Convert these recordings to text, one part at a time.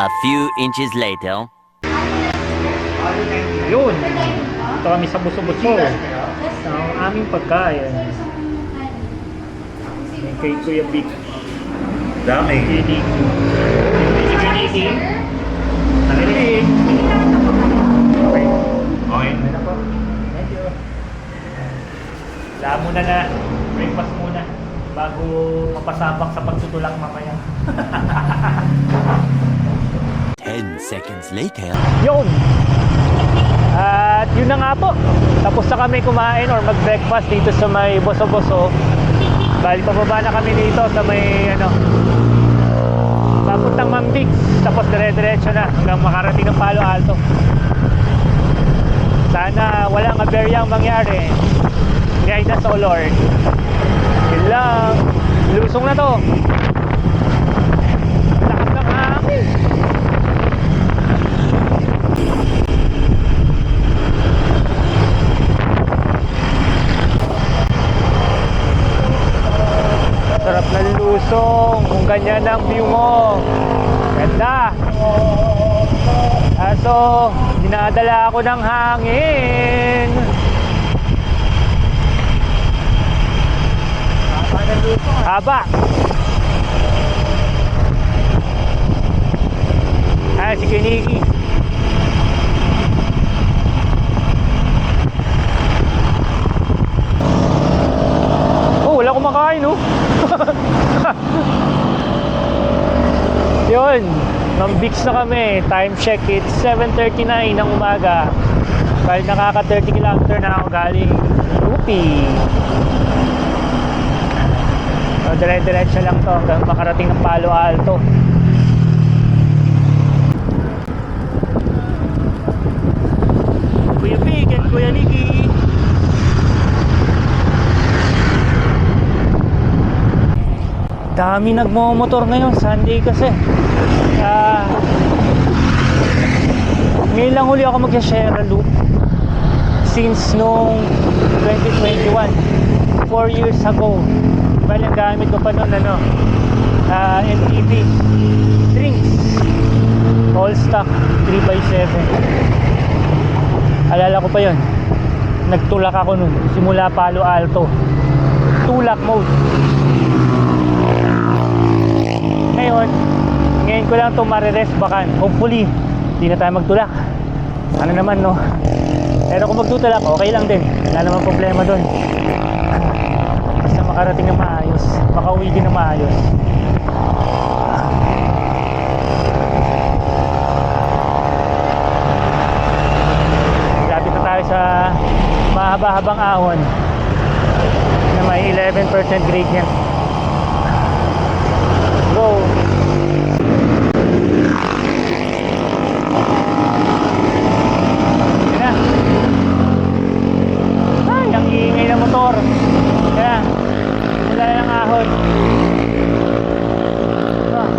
A few inches later. Yun. Ito kami sa buso-buso. Ang aming pagkain. Kay Kuya Vic. Dami. Kinig. Kinig. Nakinig. Okay. Okay. Ano po? Thank you. Wala muna na. Breakfast muna. Bago mapasabak sa pagtutulak mamaya. 10 seconds later. Yun! At yun na nga po. Tapos na kami kumain or mag-breakfast dito sa may Boso-Boso. Bali, pababa na kami dito sa may papuntang Mambix. Tapos dire-diretso na hanggang makarating ng Palo Alto. Sana walang aberyang mangyari. Guide us, O Lord. Yun lang. Lusong na to. Lakas ng hangin. Sarap ng lusong kung ganyan ang view mo. Ganda. Kaso dinadala ako ng hangin. Haba. Ah, si Kiniki. Oh, wala kumakain, no? Yun, Mambix na kami. Time check, it's 7:39 ng umaga. Bali nakaka 30 km na ako galing UP. So, dire-diretso lang to hanggang makarating ng Palo Alto. Kuya Pig and Kuya Nicky. Dami nagmo-motor ngayon, Sunday kasi. Ngayon lang huli ako mag-share loop since nung 2021, 4 years ago. Bali, ang gamit ko pa noon MTV drinks, all stock 3x7. Alala ko pa yon, nagtulak ako nun simula Palo Alto, tulak mode. Ngayon ko lang ito marires bakan. Hopefully hindi na tayo magtulak. Ano naman, no? Pero kung magtutulak, okay lang din, wala naman problema doon. Basta makarating na maayos, makauwi din na maayos. Lapit na tayo sa mahaba-habang ahon na may 11% gradient. Go! Yan na. Ay, ang iingay ng motor. Yan na. Wala na ng ahon. Ah.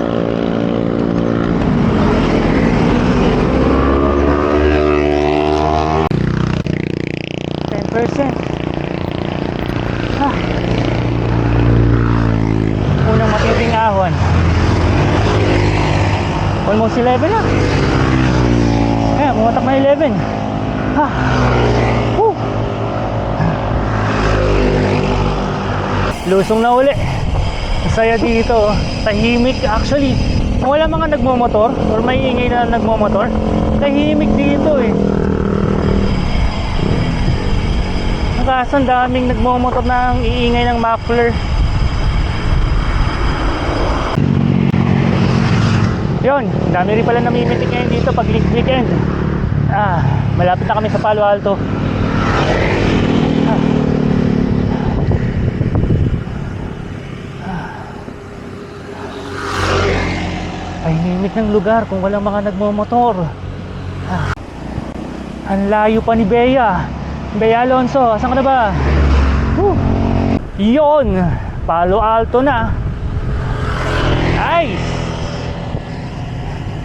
Ah. Unang matinding ahon. Almost 11 na. Ayan, bumatak na 11. Ha. Woo. Lusong na uli. Masaya dito. Tahimik actually. Kung wala mga nagmomotor or may ingay na nagmomotor, tahimik dito eh. Kaso ang daming nagmomotor ng iingay ng muffler. Yun, dami rin pala namimitik ngayon dito pag weekend. Malapit na kami sa Palo Alto. Ay, himik ng lugar kung walang mga nagmomotor. Ang layo pa ni Bea. Bea Alonso, asan ka na ba? Yun, Palo Alto na. Nice!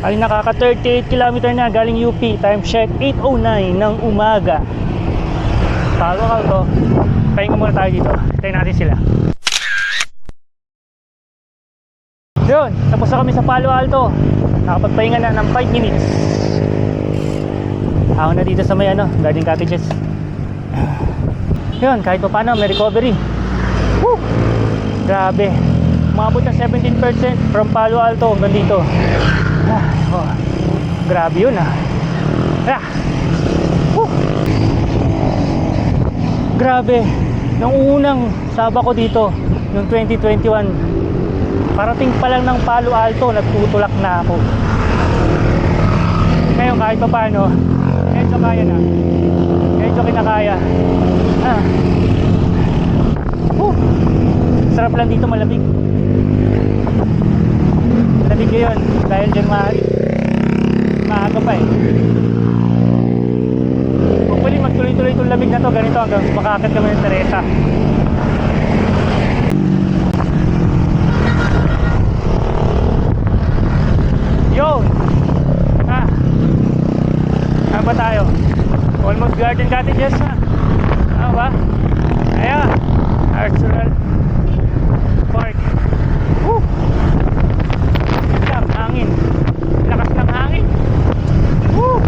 Ay, nakaka 38 km na galing UP. Time check 8:09 ng umaga. Palo Alto. Pahinga muna tayo dito. Tayo natin sila. Yun, tapos na kami sa Palo Alto. Nakapagpahinga na ng 5 minutes. Ako na dito sa may Garden Cottages. Yun, kahit pa paano may recovery. Woo! Grabe. Umabot ng 17% from Palo Alto hanggang dito. Grabe yun Woo! Grabe. Nung unang saba ko dito noong 2021, parating pa lang ng Palo Alto, nagtutulak na ako. Ngayon kahit pa paano, medyo kaya na. Medyo kinakaya. Sarap lang dito, malamig. Malamig ngayon dahil January. Maaga pa Hopefully magtuloy-tuloy itong lamig na to, ganito hanggang makakit kami ng Teresa. Yo! Saan ba tayo? Almost Garden Cottages na. Ano ba? Ayan, Arsenal Park. Woo! Lang, hangin. Lakas ng hangin. Woo!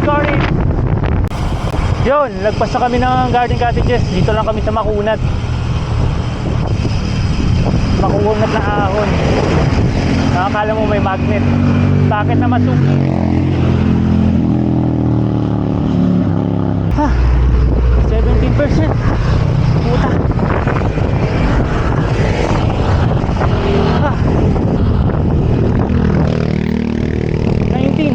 Sorry. Yun, lagpas na kami ng Garden Cottages. Dito lang kami sa Makunat. Makunat na ahon. Nakakala mo may magnet. Bakit na masuki? 17%. Puta. 19.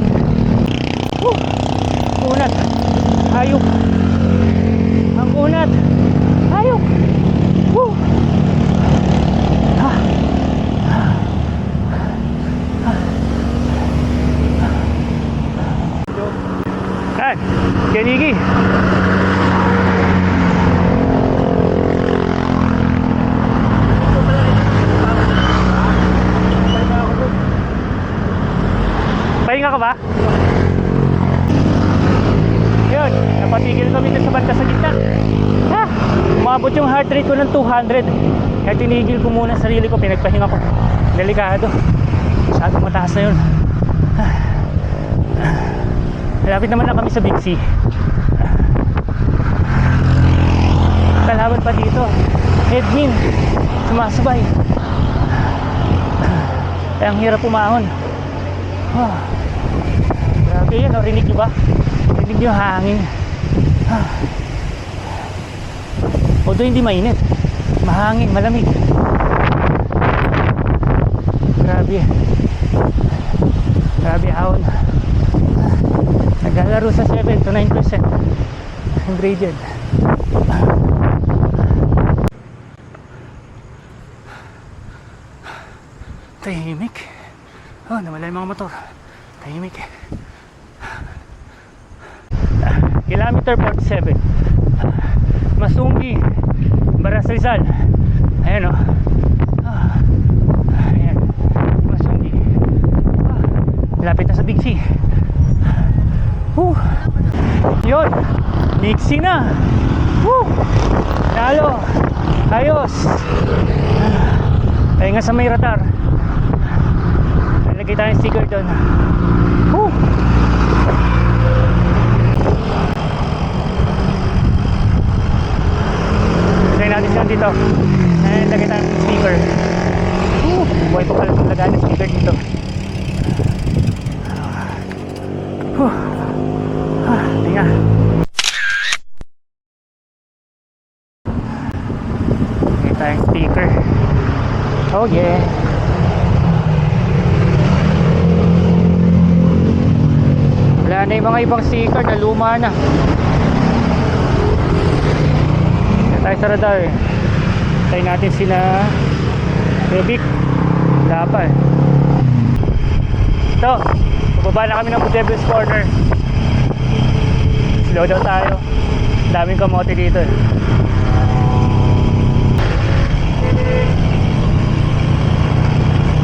Kunat. Hayop. Ang kunat. Hayop. Woo. Kenigi. Pahinga ka ba? Yun, napatigil kami sa banda sa gitna. Umabot yung heart rate ko ng 200. Kaya tinigil ko muna sarili ko, pinagpahinga ko. Delikado. Masyadong mataas na yun. Malapit naman na kami sa Big C. Kalaban pa dito. Headwind. Sumasabay. Kaya ang hirap umahon. Grabe yan. Rinig nyo ba? Rinig nyo hangin. Although hindi mainit. Mahangin, malamig. Grabe. Grabe ahon. Naglalaro sa 7 to 9% ang gradient. Tahimik. Nawala yung mga motor. Tahimik. Kilometer 47. Masunggi, Baras Rizal. Ayan ayan. Masunggi. Lapit na sa Big C. Yun, Big C na. Talo. Ayos. Ay nga sa may radar. Nalagay tayong sticker doon. Try natin siya dito. Nalagay tayong sticker. Buhay pa pala itong lagay ng sticker dito. Tinga. Nalagay tayong sticker. Oh yeah. Wala na yung mga ibang sticker na luma na. Kaya tayo sa radar. Tayo natin sina Rubik. Wala pa Ito, bababa na kami ng Devil's Corner. Slow down tayo. Daming kamote dito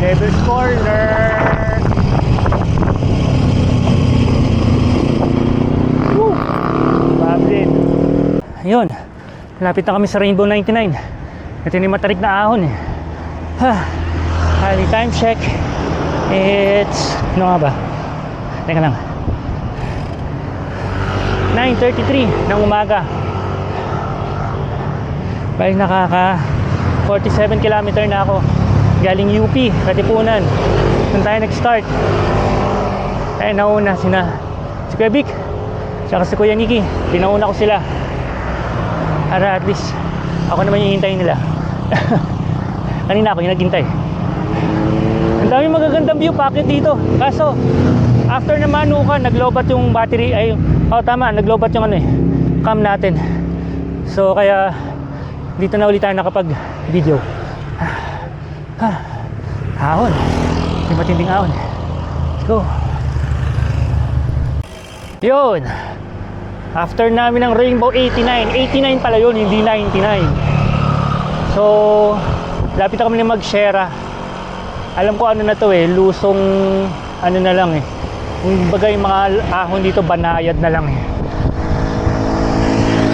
Devil's Corner. Bablin. Ayun, malapit na kami sa Rainbow 99. Ito yung matarik na ahon Time check. It's, ano nga ba? Teka lang. 9:33 ng umaga. Bali nakaka 47 kilometer na ako. Galing UP, Katipunan. Doon tayo nag-start. Tayo nauna si Kuya Vic tsaka si Kuya Nicky. Pinauna ko sila para at least ako naman yung hihintayin nila. Kanina ako yung naghintay. Ang dami magagandang view packet dito. Kaso after na manukan, naglobat yung battery. Ay, tama, naglobat yung cam natin. So kaya dito na ulit tayo nakapag video. Ahon. May matinding ahon. Let's go. Yun. After namin ng Rainbow 89. 89 pala yun, hindi 99. So lapit na kami na mag-share. Alam ko ano na to lusong ano na lang Kung bagay yung mga ahon dito banayad na lang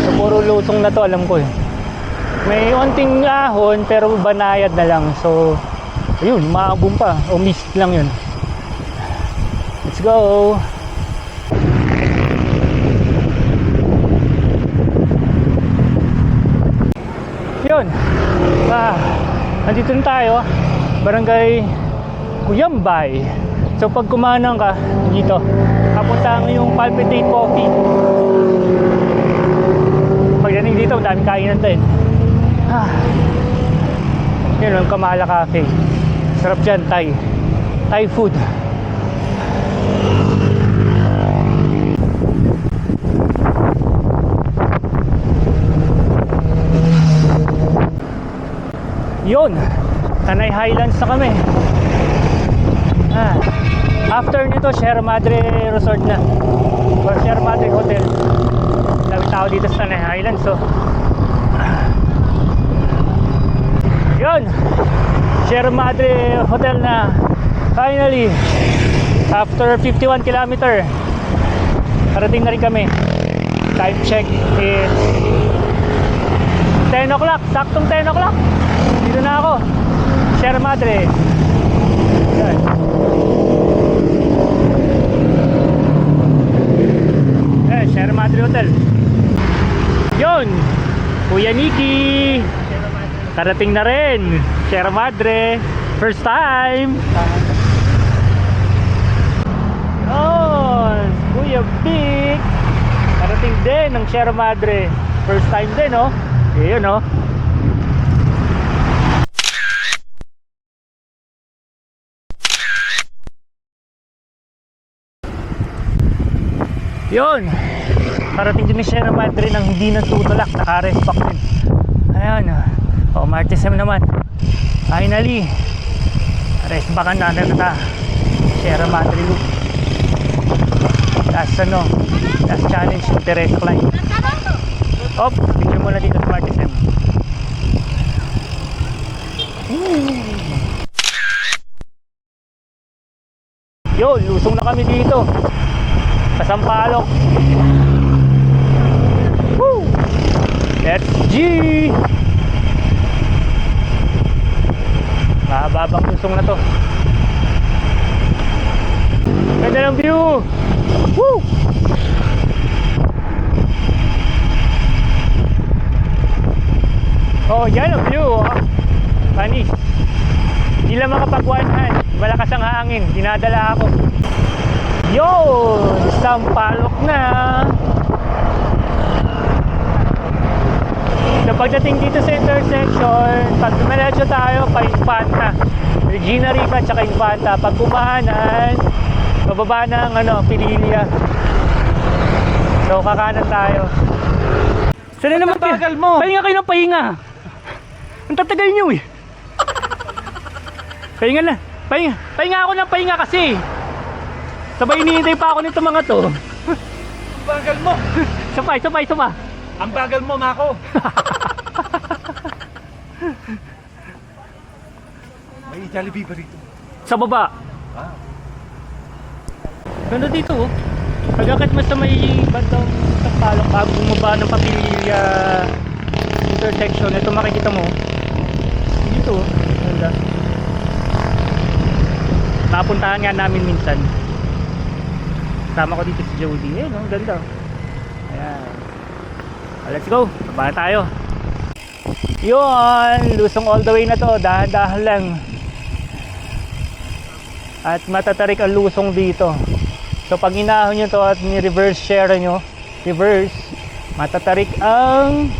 So puro lusong na to alam ko May onting ahon pero banayad na lang. So ayun, maagong pa o mist lang yun. Let's go. Yun. Nandito na tayo. Barangay Cuyambay. So pag kumanang ka dito, kapunta yung Palpitate Coffee. Pagdating dito, daming kainan din. Yun ang Kamala Cafe. Sarap dyan, Thai food. Yun, Tanay Highlands na kami. After nito, Sierra Madre Resort na or Sierra Madre Hotel. Dami tao dito sa Tanay Highlands. So yun, Sierra Madre Hotel na. Finally, after 51 kilometer, parating na rin kami. Time check is 10 o'clock, saktong 10 o'clock. Dito na ako, Sierra Madre. Yan. Sierra Madre Hotel. Yun, Kuya Nicky, karating na rin Sierra Madre, first time. Yun, Kuya Vic, karating din ng Sierra Madre, first time din yun Yun, karating din ni Sierra Madre ng hindi natutulak, naka-respack din. Ayan, Martesem naman. Finally, resbackan na Sierra Madre Loop. Last challenge ng Teresa Climb. Picture muna dito sa Martesem. Yun, lusong na kami dito Sampaloc. Woo! Let's G! Mahababang lusong na to. Ganda ng view! Woo! Yan ang view Panis. Hindi lang makapag-one-hand. Malakas ang hangin. Dinadala ako. Yun! Sampaloc na! So pagdating dito sa intersection, pag dumiretso tayo pa Infanta, Regina Rica tsaka Infanta. Pag kumahanan, bababa ng Pililia. So kakanan tayo. Sana naman tagal mo. Pahinga kayo ng pahinga. Ang tatagal nyo Pahinga na. Pahinga ako ng pahinga kasi. Sabay hinihintay pa ako nito mga to. Ang bagal mo. Sabay. Ang bagal mo, Mako. May Jollibee ba rito? Sa baba. Ganda dito Pagkakat mo sa may bandang Sampaloc bago bumaba ng Papilya intersection, ito makikita mo. Dito ganda. Napuntahan nga namin minsan. Tama ko dito si Jody. Eh, no? Ganda. Ayan. Let's go. Baba tayo. Yun. Lusong all the way na to. Dahan-dahan lang. At matatarik ang lusong dito. So pag inahon nyo to at ni-reverse share nyo, reverse, matatarik ang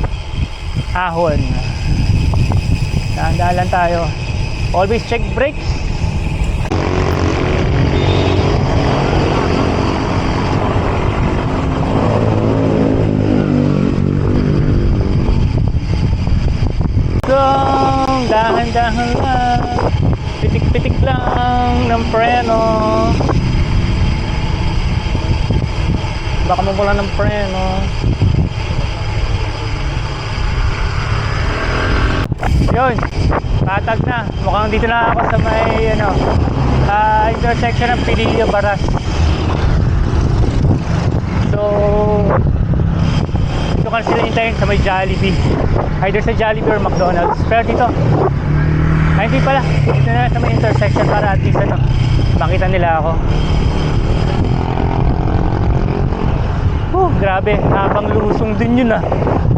ahon. Dahan-dahan lang tayo. Always check brakes. Dahan-dahan lang, pitik-pitik lang ng preno. Baka mawala ng preno. Yun, patag na. Mukhang dito na ako sa may intersection ng Pililio Baras. So dito ka sila hintayin sa may Jollibee, either sa Jollibee or McDonald's. Pero dito ay hindi pala, dito na sa may intersection para at least makita nila ako. Grabe, habang lusong din yun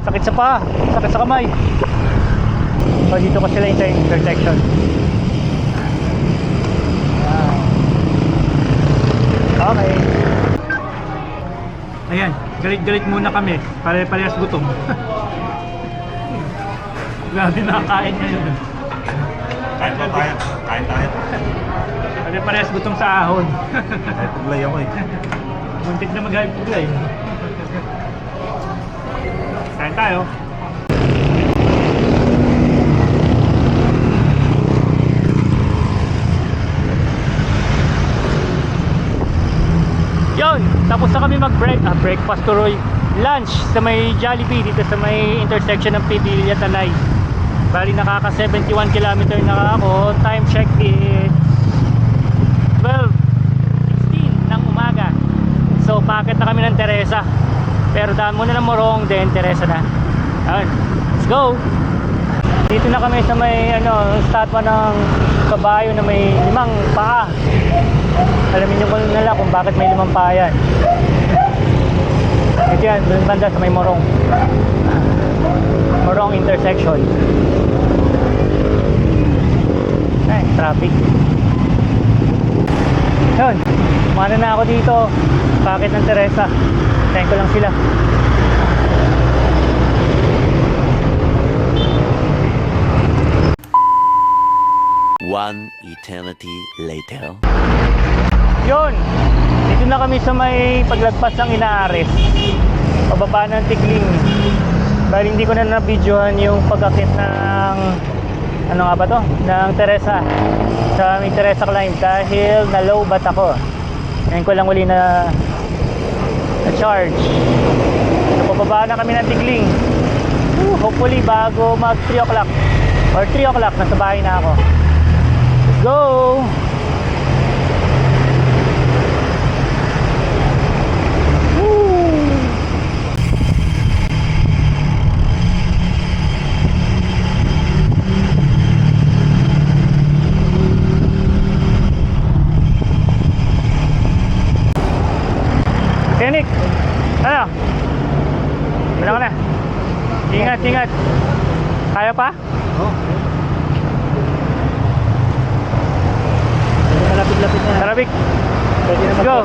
sakit sa paa, sakit sa kamay. So dito ko sila hintayin intersection. Okay. Ayan, galit-galit muna kami. Pare-parehas gutom. Grabe nakakain ngayon. Kain po tayo. Kain tayo. Pare-parehas gutom sa ahon. Kahit tuglay ako eh. Muntik na mag-hype tuglay. Kain tayo. Yun, tapos na kami breakfast tuloy, lunch sa may Jollibee dito sa may intersection ng Pidilla Tanay. Bali nakaka 71 km na ako. Time check is 12:16 ng umaga. So packet na kami ng Teresa, pero daan muna ng Morong, then Teresa na. Alright, let's go. Dito na kami sa may statwa ng kabayo na may 5 paa. Alamin nyo kung nila kung bakit may 5 paa yan. Ito yan, doon banda sa may Morong intersection. Ay, traffic. Yun, kumana na ako dito. Bakit ng Teresa? Tayin ko lang sila. One eternity later. Yun, dito na kami sa may paglagpas ng Inaares, pababa ng Tigling. Bali hindi ko na na-videohan yung pag-akit ng ng Teresa, sa may Teresa Climb, dahil na-low-bat ako. Ngayon ko lang uli na charge. So pababa na kami ng Tigling. Hopefully bago mag 3 o'clock or 3 o'clock nasa bahay na ako. Let's go! Tenik, ano? Bilang ka na. Ingat, ingat. Kaya pa? Oo. Malapit-lapit na. Tarabik. Let's go.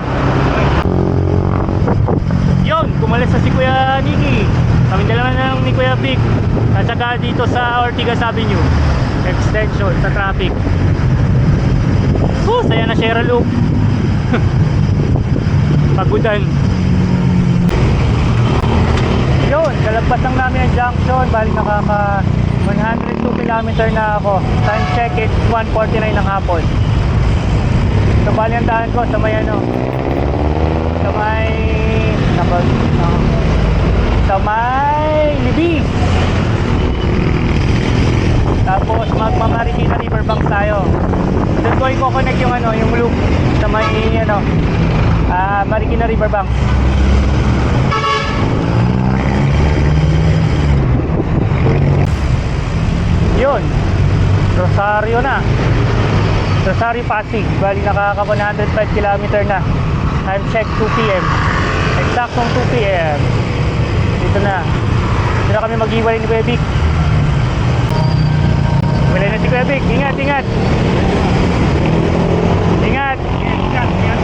Yun, kumalis na si Kuya Nicky. Kami dalawa ng ni Kuya Vic. At saka dito sa Ortigas Avenue extension sa traffic. Saya na share loop. Pagudan. Yun, kalagpas lang namin ang junction. Bali nakaka 102 km na ako. Time check it 1:49 ng hapon. So bali ang daan ko sa may sa may sa may Libis. Tapos magmamarikina Riverbank tayo. Doon ko i-connect yung yung loop sa may Marikina Riverbank. Yun, Rosario na. Rosario Pasig. Bali nakaka 105 km na. Time check 2 p.m. Eksaktong 2 p.m. Dito na. Dito na kami mag-iwalay ni Kuya Vic. Iwalay na si Kuya Vic. Ingat, ingat. Ingat. Ingat, ingat.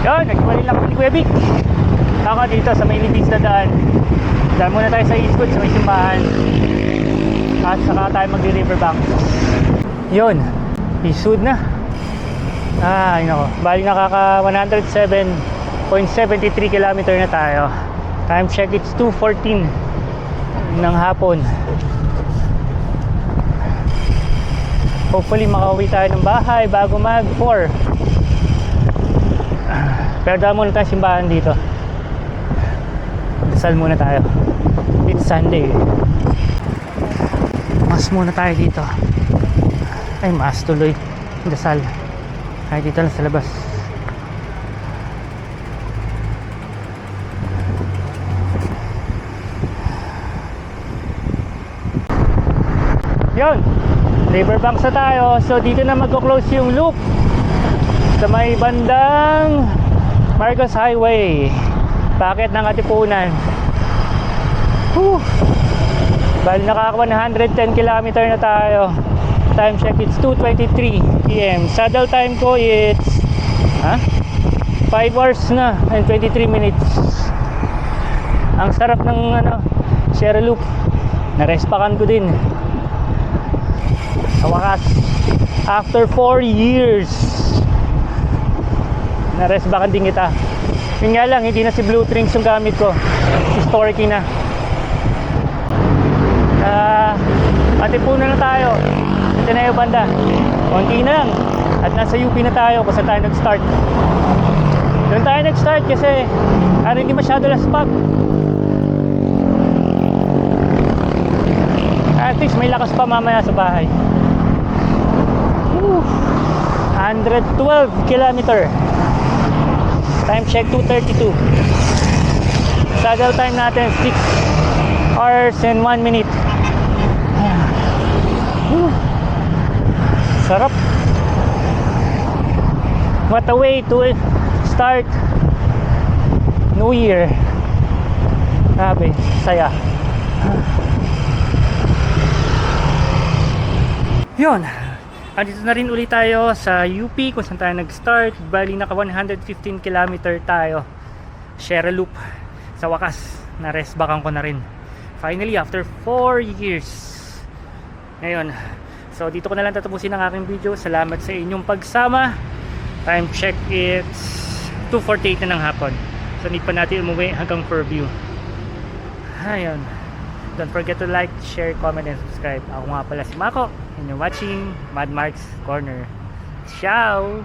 Yun, nag-iwalay lang kami ni Kuya Vic. Ako dito sa may libis na daan. Daan muna tayo sa Eastwood, sa may simbahan. At saka tayo magdi-riverbank. Yun, Eastwood na. Ay nako, bali nakaka 107.73 km na tayo. Time check, it's 2:14 ng hapon. Hopefully makauwi tayo ng bahay bago mag 4. Pero daan muna tayo simbahan dito. Dasal muna tayo. It's Sunday. Mas muna tayo dito. Ay, mas tuloy. Dasal. Ay, dito lang sa labas. Yun. Riverbanks na tayo. So, dito na magko-close yung loop. Sa may bandang Marcos Highway. Bakit ng Atipunan. Whew. Bali nakaka 110 km na tayo. Time check, it's 2:23 p.m. Saddle time ko it's 5 hours na and 23 minutes. Ang sarap ng Sierra Loop. Narespakan ko din. Sa wakas, after 4 years, narespakan din kita. Yun nga lang, hindi na si Blue Trinks yung gamit ko. Historic na. Atipunan na tayo. Ito na yung banda. Konti na lang. At nasa UP na tayo kung saan tayo nag-start. Doon tayo nag-start kasi hindi masyado laspag. At least may lakas pa mamaya sa bahay. 112 km. Time check 2:32. Saddle time natin 6 hours and 1 minute. Sarap. What a way to start New Year. Grabe, saya. Yun. Andito na rin ulit tayo sa UP kung saan tayo nag-start. Bali naka 115 km tayo. Sierra Loop. Sa wakas, na-restbackan ko na rin. Finally, after 4 years. Ngayon, so dito ko na lang tatapusin ang aking video. Salamat sa inyong pagsama. Time check, it's 2:48 na ng hapon. So need pa natin umuwi hanggang Fairview. Ayun. Don't forget to like, share, comment, and subscribe. Ako nga pala si Mako and you're watching Mad Marks Corner. Ciao!